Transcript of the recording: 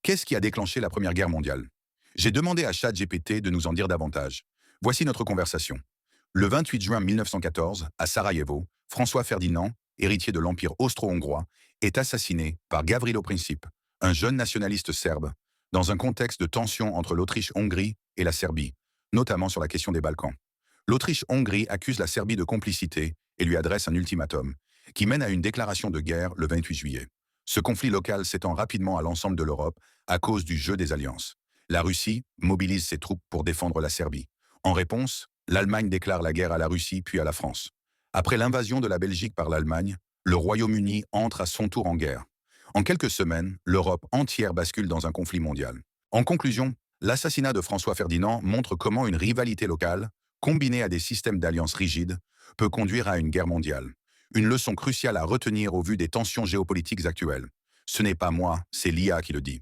Qu'est-ce qui a déclenché la Première Guerre mondiale? J'ai demandé à ChatGPT de nous en dire davantage. Voici notre conversation. Le 28 juin 1914, à Sarajevo, François Ferdinand, héritier de l'Empire austro-hongrois, est assassiné par Gavrilo Princip, un jeune nationaliste serbe, dans un contexte de tension entre l'Autriche-Hongrie et la Serbie, notamment sur la question des Balkans. L'Autriche-Hongrie accuse la Serbie de complicité et lui adresse un ultimatum, qui mène à une déclaration de guerre le 28 juillet. Ce conflit local s'étend rapidement à l'ensemble de l'Europe à cause du jeu des alliances. La Russie mobilise ses troupes pour défendre la Serbie. En réponse, l'Allemagne déclare la guerre à la Russie puis à la France. Après l'invasion de la Belgique par l'Allemagne, le Royaume-Uni entre à son tour en guerre. En quelques semaines, l'Europe entière bascule dans un conflit mondial. En conclusion, l'assassinat de François Ferdinand montre comment une rivalité locale, combinée à des systèmes d'alliances rigides, peut conduire à une guerre mondiale. Une leçon cruciale à retenir au vu des tensions géopolitiques actuelles. Ce n'est pas moi, c'est l'IA qui le dit.